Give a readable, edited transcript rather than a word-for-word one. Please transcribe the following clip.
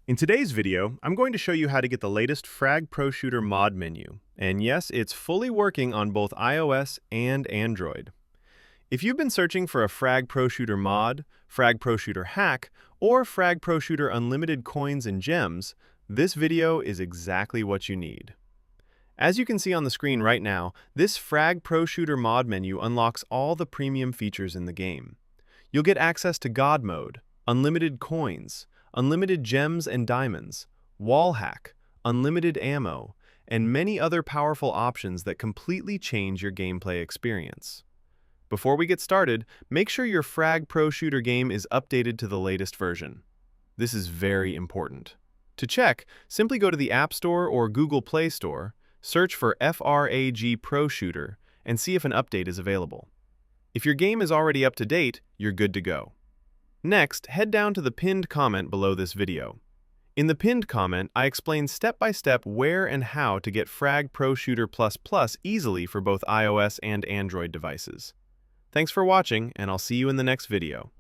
In today's video, I'm going to show you how to get the latest FRAG Pro Shooter mod menu. And yes, it's fully working on both iOS and Android. If you've been searching for a FRAG Pro Shooter mod, FRAG Pro Shooter hack, or FRAG Pro Shooter unlimited coins and gems, this video is exactly what you need. As you can see on the screen right now, this FRAG Pro Shooter mod menu unlocks all the premium features in the game. You'll get access to God Mode, unlimited coins, unlimited gems and diamonds, wall hack, unlimited ammo, and many other powerful options that completely change your gameplay experience. Before we get started, make sure your FRAG Pro Shooter game is updated to the latest version. This is very important. To check, simply go to the App Store or Google Play Store, search for FRAG Pro Shooter, and see if an update is available. If your game is already up to date, you're good to go. Next, head down to the pinned comment below this video. In the pinned comment, I explain step-by-step where and how to get FRAG Pro Shooter Plus Plus easily for both iOS and Android devices. Thanks for watching, and I'll see you in the next video.